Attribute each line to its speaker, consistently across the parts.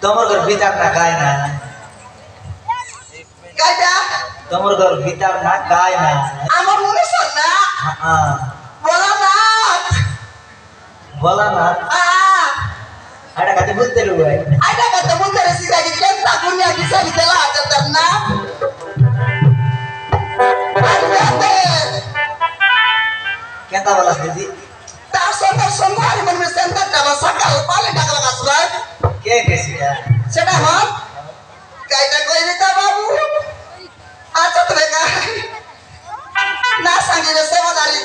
Speaker 1: তোমার ঘর ভিতর না গায় না
Speaker 2: কাইটা
Speaker 1: তোমার ঘর ভিতর না গায় না
Speaker 2: আমার মনে শোন না বলা না
Speaker 1: বলা না আটা কাতে বলতে লুই
Speaker 2: আইটা কত বলতে রেসি লাগি কেনটা দুনিয়া বিচারি দেলা আছে না
Speaker 1: কেনটা বলা দিদি
Speaker 2: তার সন্ধান মনে সেন্টার টাকা সকাল পালে টাকা লাগাস ভাই
Speaker 1: কে গেছিলা
Speaker 2: সেটা হল কাইটা কই দিতা বাবু আচ্ছা তো বেকা না সঙ্গে রে সেবাদারি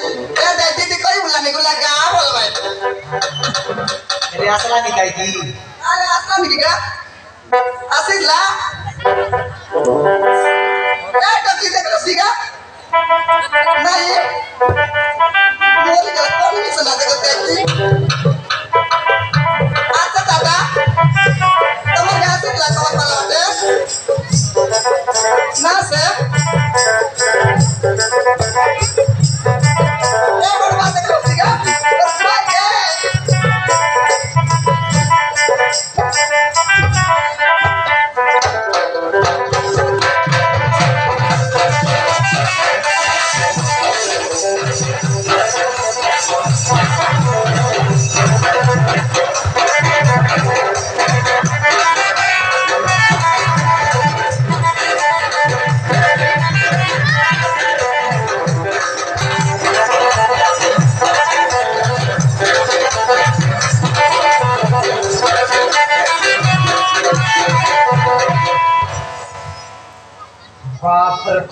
Speaker 2: এ দে দিদি কই বললা নি গুলা গা বল ভাই
Speaker 1: রে আসলা নি কাই কি
Speaker 2: আরে আসলা নি গা আসিলা এটা কি দেখলো সিগা নাই মোরে গলা কোন নি শোনা দেখতে দেখি আচ্ছা দাদা তোমার কাছে লাগা পালা দে না স্যার এ বড় বাত দেখলো সিগা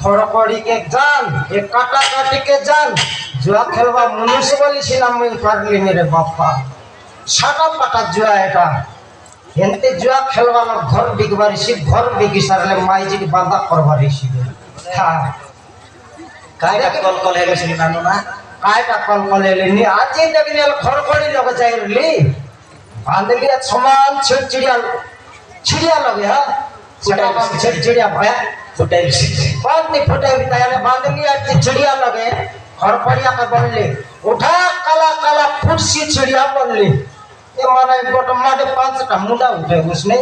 Speaker 3: खड़खड़ी के जान ये काटा काटी के जान जुआ खेलवा मनुष्य बोली मुई पारली मेरे बापा साटा पाटा जुआ एटा एनते जुआ खेलवा घर बिकबारी सी घर बिकी सारले माईजी की बांधा करबारी सी हां
Speaker 1: कायटा कल कल हेले सिनी नानो ना
Speaker 3: कायटा कल कल हेले नी आज ये देखने खड़खड़ी लगे जाइरली बांधली समान चिड़िया लगे हां चिड़िया भया
Speaker 1: फुटाई
Speaker 3: बांधनी फुटाई बिताया बांध लिया चिड़िया लगे खड़पड़िया के बनले उठा काला काला फुटसी चिड़िया बनले ये माने गोट माटे पांचटा मुंडा उठे उसने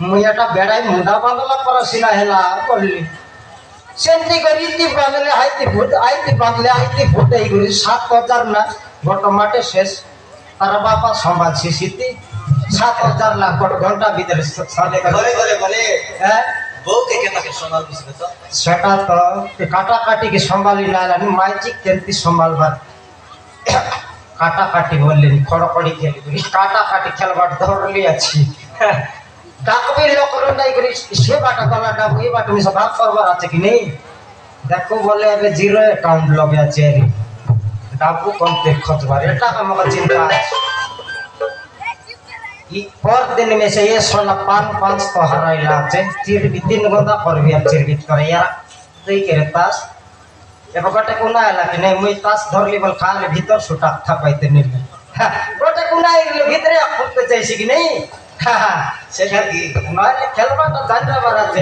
Speaker 3: मुयाटा बेड़ाई मुंडा बांधला परसिना हेला बनले सेंती गरीती बांधले आईती बांधले आईती फुटाई गरी 7000 ना गोट माटे शेष तार बापा संभाल सीसीती 7000 लाख गोट घंटा भीतर साले
Speaker 1: घरे घरे बोले
Speaker 3: हैं
Speaker 1: बहू के केता के संभाल बिसबे तो
Speaker 3: सेटा तो काटा काटी के संभाली लाला नि माइजी केंती संभालबा काटा काटी बोलले खड़खड़ी खेली काटा काटी खेलबाट धरली अछि डाकबी लोकर नहीं करी से बाटा गला डाबू ये बाटा में सब बात करबा আছে कि नहीं देखो बोले अबे जीरो अकाउंट लगे আছে डाबू कम देखत बार एटा का मगर चिंता पर दिन में से ये 16 तो हराइला আছে चिर भी 3 गोदा पर भी चिर भी करे यार देई के तास ए बगटे कोना आला कि नहीं मुई तास धरली बल खाले भीतर सुटा था पाइते नहीं গোটে কুনাই ভিতরে ফুটতে চাইছি কি নেই
Speaker 1: সেটা কি
Speaker 3: নইলে খেলবাটা জানবার আছে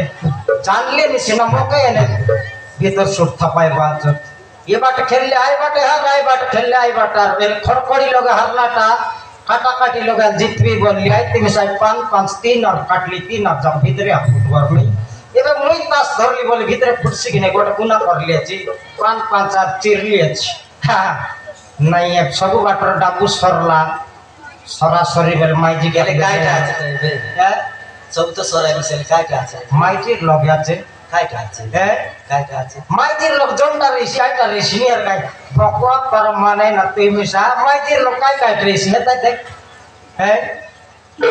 Speaker 3: জানলে নিশ্চিনা মোকে এনে ভিতর সুট থাপাইবা আছে এ বাটে খেললে আই বাটে হার আই বাটে খেললে আই বাটে আর খড়খড়ি লগে হারলাটা কাটাকাটি লগে জিতবি বললি I 3 5 5 3 R katli 3 R job ভিতরে ফুটবার নেই এবার মুই তাস ধরলি বলে ভিতরে ফুটছি কিনে গোটে কুনা করলি আছি 5 5 আর চিরলি আছে নাই এক সবু বাটর ডাবু সরলা সরাসরি বলে মাইজি
Speaker 1: গেলে
Speaker 3: গেলে
Speaker 1: কাইটা আছে
Speaker 3: হ্যাঁ
Speaker 1: সব তো সরাই মিশাল কাইটা আছে
Speaker 3: মাইজির লগে আছে
Speaker 1: কাইটা আছে
Speaker 3: হ্যাঁ
Speaker 1: কাইটা আছে
Speaker 3: মাইজির লোক জনটা রেসি আইটা রেসি নিয়ে গাই বকওয়া কর মানে না তুই মিশা মাইজির লোক কাই কাই রেসি না তাই দেখ হ্যাঁ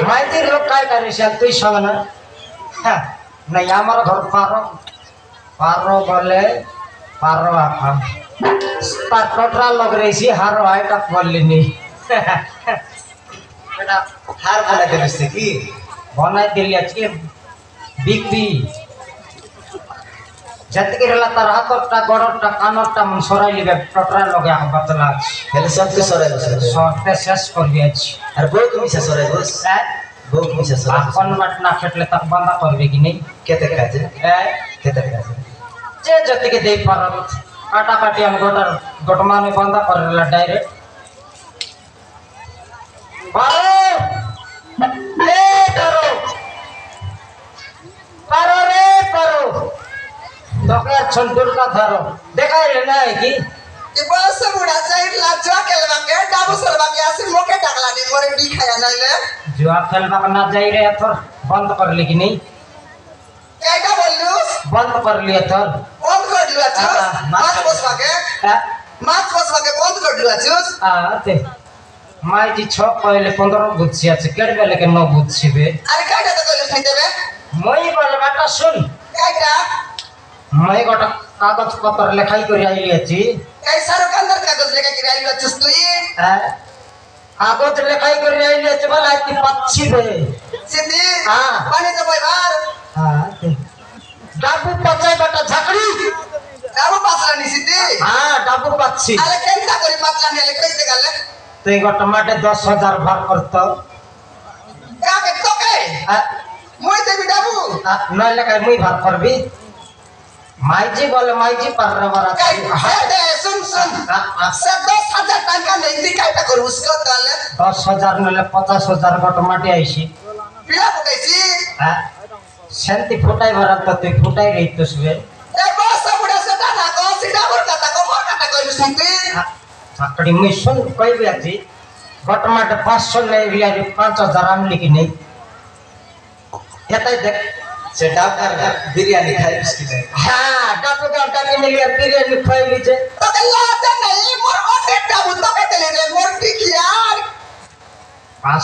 Speaker 3: মাইজির লোক কাই কাই রেসি আর তুই সঙ্গে না হ্যাঁ নাই আমার ঘর পারো পারো বলে পারো আপা তার টটরা লোক রেসি হারো আইটা বললিনি এটা
Speaker 1: হার বানাতে বসছে কি
Speaker 3: বনাই দিলি আজকে বিক্রি যেতে গেলা তার হাতরটা গড়রটা কানরটা মন সরাই লিবে টটরা লগে বদলা আছে
Speaker 1: গেলে সব তো সরাই বসে
Speaker 3: সরতে শেষ করবি আছে
Speaker 1: আর বউ তুমি সে সরাই বস
Speaker 3: হ্যাঁ
Speaker 1: বউ তুমি সে সরাই
Speaker 3: আপন বাট না ফেটলে তাক বন্ধ করবে কি নেই
Speaker 1: কেতে কাজে
Speaker 3: হ্যাঁ
Speaker 1: কেতে কাজে
Speaker 3: যে যতিকে দেই পার কাটাকাটি আমি গোটমানে বন্ধ করলা ডাইরেক্ট পারো এ পারো পারো রে পারো তোকে আর ছন্দুর কা ধরো দেখাইলে না কি
Speaker 2: ये बस बुढ़ा साइड लाजवा केलवा के डाबू सरवा के आसी मोके टाकला ने मोरे डी खाया नाइले
Speaker 3: जुआ खेलबा ना जाई रे थोर बंद कर ली कि नहीं
Speaker 2: केटा बोललुस
Speaker 3: बंद कर लिए थोर
Speaker 2: बंद कर दिलु अछुस माछ बसवा के बंद कर दिलु अछुस
Speaker 3: आते माई जी 6 पहले 15 बुझছি আছে কেড়বে লেকে 9 বুঝছিবে
Speaker 2: अरे केटा तो कइलुस नहीं देबे
Speaker 3: মই বলে বাটা শুন
Speaker 2: केटा
Speaker 3: মই গোটা কাগজ পত্র লেখাই করে আইলি আছি
Speaker 2: कई सारो के अंदर कागज लेके गिराइलु अछुस तुई
Speaker 3: কাগজ লেখাই করে আইলি আছে বলে আইতি পাচ্ছিবে
Speaker 2: सिद्धि
Speaker 3: हां
Speaker 2: पानी तो भाई बार
Speaker 3: ডাবু পাচাই বাটা ঝাকড়ি
Speaker 2: डाबू पासला नहीं सिद्धि
Speaker 3: ডাবু পাচ্ছি
Speaker 2: अरे केटा करी पासला ने ले कैसे गले
Speaker 3: তুই গোটা মাঠে 10,000 ভাগ করতো
Speaker 2: का के तो के मोय देबी डाबू
Speaker 3: নইলে কাই মুই ভাগ করবি মাইজি বলে মাইজি পারবার আছে
Speaker 2: कई दे सुन से 10,000 টাকা नहीं दिखाइता कर उसको ताले
Speaker 3: 10,000 নইলে 50,000 গোটা মাটি আইছি
Speaker 2: पिला पकाइसी
Speaker 3: শান্তি ফুটাই ভরা তো তুই ফুটাই রইতস বে
Speaker 2: ए बस बुढ़ा से ना को सीधा मोर काटा कइलु सिद्धि
Speaker 3: চাকরি মুই শুন কইবি আছি গোটা মাঠে 500 লে রিয়া 5,000 আনলি কি নেই এটাই দেখ
Speaker 1: সে ডাক্তার বিরিয়ানি খাই বিস্কি দেয়
Speaker 3: ডাকু ডাকি মিলি আর বিরিয়ানি খাইলি যে
Speaker 2: तो के लाते नहीं मोर ओटे डाबू तो के तेले रे मोर टिकियार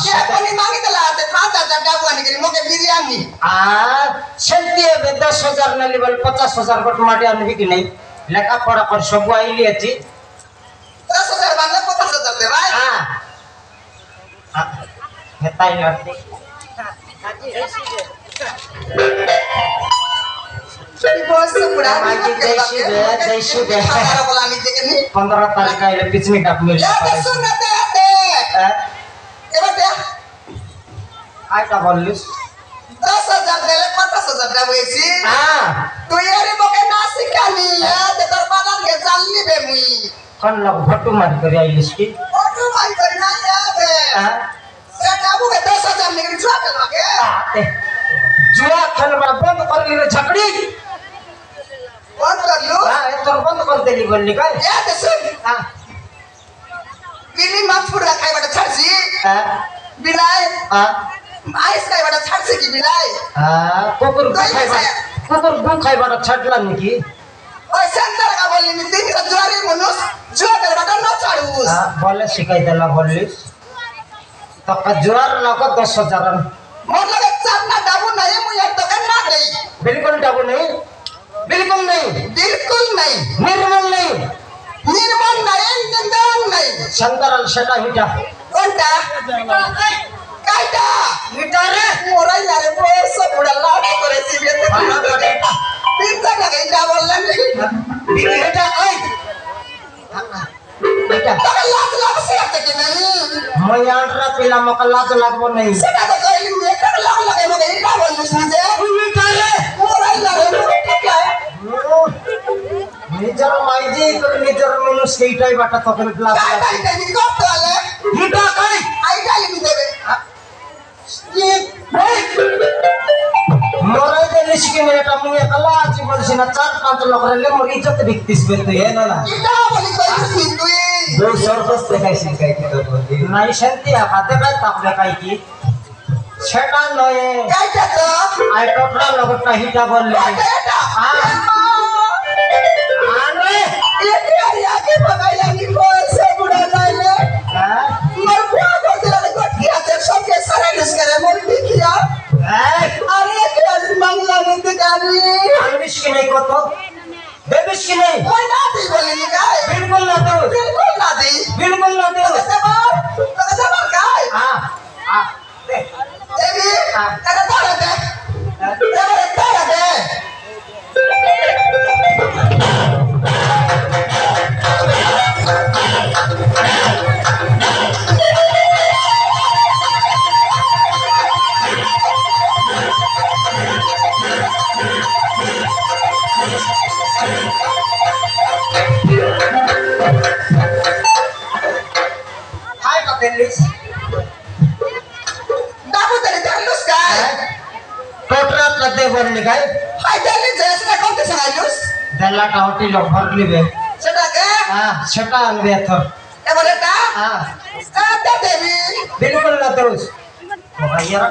Speaker 2: क्या
Speaker 3: 500
Speaker 2: कोनी मांगी तो लाते 5,000 डाबू आने के मोके बिरयानी
Speaker 3: শান্তি হবে 10,000 নলি বল 50,000 গোটা মাটি আনবি কি নেই লেখাপড়া করে সব আইলি আছি
Speaker 2: 10,000 বাংলা 50,000 दे भाई
Speaker 3: হেতাই লাগবে
Speaker 2: बस बुढ़ा
Speaker 3: माजी जैसी बे
Speaker 2: हमारा बोला नहीं देखे नहीं
Speaker 3: 15 तारीख आइले पिछली काप मिल
Speaker 2: या तो सुन दे ए बटे
Speaker 3: आइटा बोलिस
Speaker 2: 10,000 दे ले 50,000 डाबू ऐसी तू यारी मोके ना सिखानी है ते तोर बादन के चालनी बे मुई
Speaker 3: कौन लोग भट्टू मार कर आइलिस की
Speaker 2: ओटू भाई करना याद है से डाबू के 10,000 निकल जुआ करवा के
Speaker 3: आते जुआ खेलबा बंद कर ली रे झकड़ी
Speaker 2: बंद कर लो
Speaker 3: ये तो बंद कर देली बोलली का
Speaker 2: या तो सुन बिली माछ पुरा खाइ बटा छर्सी बिलाई आइस खाइ बटा छर्सी की बिलाई
Speaker 3: कुकुर गु खाइ बटा छटला निकी
Speaker 2: ओए सेंटर का बोलली नि दिन का जुआरी मनुस जुआ कर बटा न छाड़ूस
Speaker 3: बोले सिखाई देला बोललिस तो का जुआर लको 10,000
Speaker 2: मोर लगे चारना डाबू नहीं मुझे तो करना गई
Speaker 3: बिल्कुल डाबू नहीं बिल्कुल नहीं
Speaker 2: बिल्कुल नहीं
Speaker 3: निर्मल नहीं
Speaker 2: निर्मल नहीं निंदन नहीं
Speaker 3: शंकरल सेटा हिटा
Speaker 2: कोणता कायटा
Speaker 3: हिटा रे
Speaker 2: मोरा यारे बस बुढ़ा लाड़ी करे सीबे ते पिंता लगे जा बोलला नहीं
Speaker 3: हिटा ओए हिटा
Speaker 2: तो लात लात से আছে কি নাই
Speaker 3: মই আন্ডরা পিলা মকে লাজ লাগবো নাই
Speaker 2: সেটা তো কইলি এটা লাগে মগে এটা বলিস না যে
Speaker 3: তুই তাহলে
Speaker 2: মোরাই লাগে মোরে ঠিক আছে
Speaker 3: নিজের মাইজি তোর নিজের মানুষ সেইটাই বাটা তখন লাজ
Speaker 2: কাই
Speaker 3: লাগে
Speaker 2: কাই কি করতে হলে
Speaker 3: হিটা কাই
Speaker 2: আই গালি দি দেবে
Speaker 3: মরাই দেলিস কি না এটা মুই একলা আছি বলছি না 4-5 লোক রেলে মোর ইজ্জত দেখতিস বে তুই না না
Speaker 2: এটা বলি কইছিস তুই
Speaker 1: দুই সর্বস্ত দেখাইছি কাই কি তোর বন্ধু
Speaker 3: নাই শান্তি হাতে কাই তাপ দেখাই কি সেটা নয়
Speaker 2: কাইটা তো
Speaker 3: আই টোটরা লগটা হিটা বললে
Speaker 2: এটা
Speaker 3: আরে
Speaker 2: এতে আর আগে ভাগাইলা কি কইছে বুড়া লাইলে
Speaker 3: হ্যাঁ
Speaker 2: মোর বুয়া করছিল গটকি আছে সবকে সারাইলিস করে মোর দেখিয়া
Speaker 3: এই
Speaker 2: আরে কি আজ বাংলা নিতে গালি
Speaker 3: আনবিস কি নাই কত দেবিস কি নাই
Speaker 2: ওই না দি বলি নি গায়
Speaker 3: বিলকুল না তো
Speaker 2: বিলকুল না দি
Speaker 3: বিলকুল না তো
Speaker 2: তোকে যাবার গায়
Speaker 3: দে
Speaker 2: দেবি এটা ধরে দে এবারে ধরে দে
Speaker 3: হাই কতেলিস
Speaker 2: দাবু তেরে জানলুস গায়
Speaker 3: টোটরা কতে বললি গাই
Speaker 2: হাই জানি যে সেটা কোনতে সারাইলুস
Speaker 3: দেলাটা হটি লোক ভর লিবে
Speaker 2: সেটাকে
Speaker 3: সেটা আনবে তো
Speaker 2: এবারে এটা এটা দেবি
Speaker 3: बिल्कुल ना तो भैया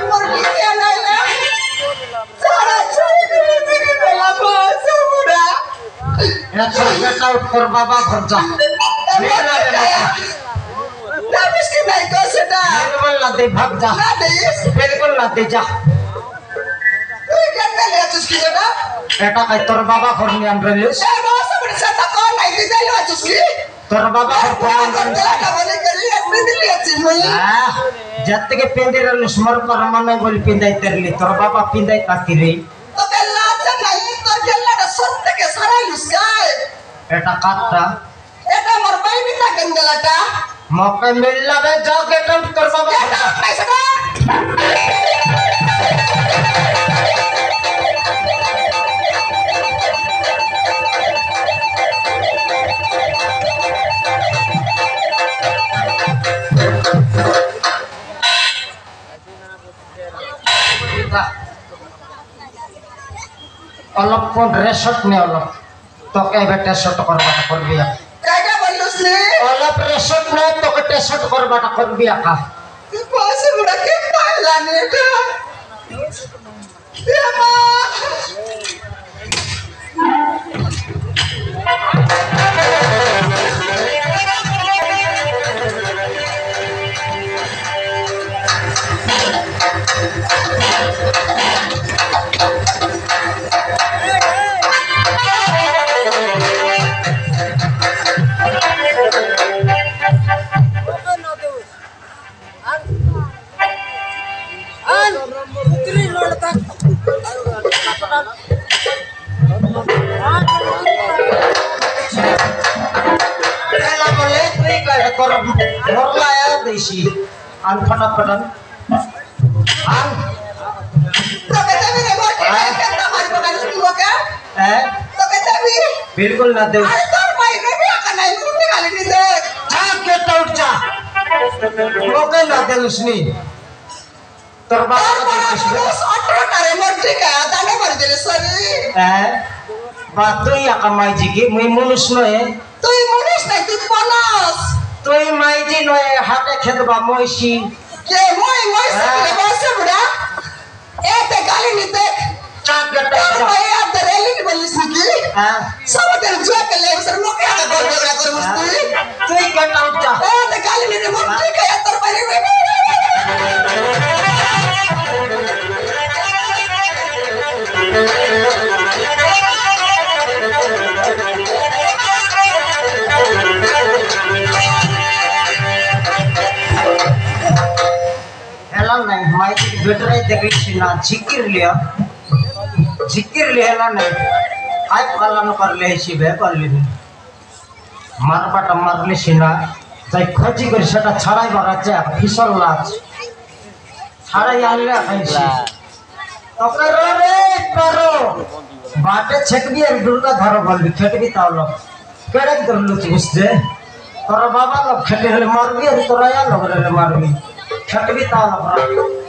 Speaker 2: মোর কি লাইলা সারা ছড়ি দিদি বেলা বস বুড়া
Speaker 3: ऐसा बेटा ऊपर बाबा घर जा
Speaker 2: না বিস্কি নাই তো সেটা
Speaker 3: बिल्कुल ना दे भाग जा
Speaker 2: না দিস
Speaker 3: बिल्कुल ना दे जा
Speaker 2: তুই কেন লে আছিস কি এটা
Speaker 3: बेटा कई तोर बाबा घर में आन रहिस
Speaker 2: এ বস বড় সাথে কোন নাই দিতে লে আছিস কি
Speaker 3: तोर बाबा घर को आन
Speaker 2: না বলে করি একদিন দিলি আছিস মই
Speaker 3: जत के पिंदी रल स्मर पर मन बोल पिंदाई तरली तोर बाबा पिंदाई ताती रे
Speaker 2: তো বেলা আছে নাই তোর গেলাটা সত্যি কে সারাইলুস গায়
Speaker 3: बेटा काटता
Speaker 2: এটা আমার বাইনি তা গেলাটা
Speaker 3: मौका मिल लगे जाके तोर बाबा घर जा।
Speaker 2: নাই সেটা
Speaker 3: অলপ কোন রেশট নে অলপ তোকে বেটা শট করবাটা করবি
Speaker 2: কাইটা বললুস নি
Speaker 3: অলপ রেশট নে তোকে টেশট করবাটা করবি আকা
Speaker 2: তুই বস বুড়া কে পাইলা নি এটা এমা
Speaker 3: এলা বলে তুই কই কর মরলায়া দেশি আন ফটাফটন আন
Speaker 2: তোকে দেবি রে মোর কে মারি বকানি তুই ওকে
Speaker 3: হ্যাঁ
Speaker 2: তোকে দেবি
Speaker 3: बिल्कुल ना दे
Speaker 2: আরে তোর ভাই দেবি আকা নাই মুন্ডি গালি নি দেখ
Speaker 3: जा गेट आउट जा लोके ना दे उसनी তোর বাবা
Speaker 2: তোর বড় পুরুষ 18 টারে মোর ঠিক আছে দানে মারি দিলে সরি
Speaker 3: হ্যাঁ বা তুই আকা মাইজি কি মুই মানুষ নয়
Speaker 2: তুই মরিস নাই তুই পলাস
Speaker 3: তুই মাইজি নয় হাতে খেতবা মইছি
Speaker 2: কে মই সাথে বসে বুড়া এতে গালি নি দেখ
Speaker 3: जा गेट
Speaker 2: তোর
Speaker 3: आउट जा
Speaker 2: ভাই আর রেলি নি বলিস কি
Speaker 3: হ্যাঁ
Speaker 2: সবাদের জুয়া কে লে সর মোকে আকা গল বগড়া করমুস তুই
Speaker 3: তুই गेट आउट जा
Speaker 2: এতে গালি নি মোর ঠিক আছে তোর ভাই
Speaker 3: आज बेटरे देखली ना झिकिर लिया ना नहीं काय पालन करले शिबे करले मारपाट मारले सिना जाय खजी कर सेटा छाड़ाई बाराचे फिसल लाच छाड़ाई आले खाइছি तो करो रे करो बाटे छकबी और दुर्गा धरो बोलबी खेटबी तावलो केड़े करलु बुझते तोर बाबा लोग खेटे हले मारबी और तोरा या लोग रे मारबी खेटबी तावलो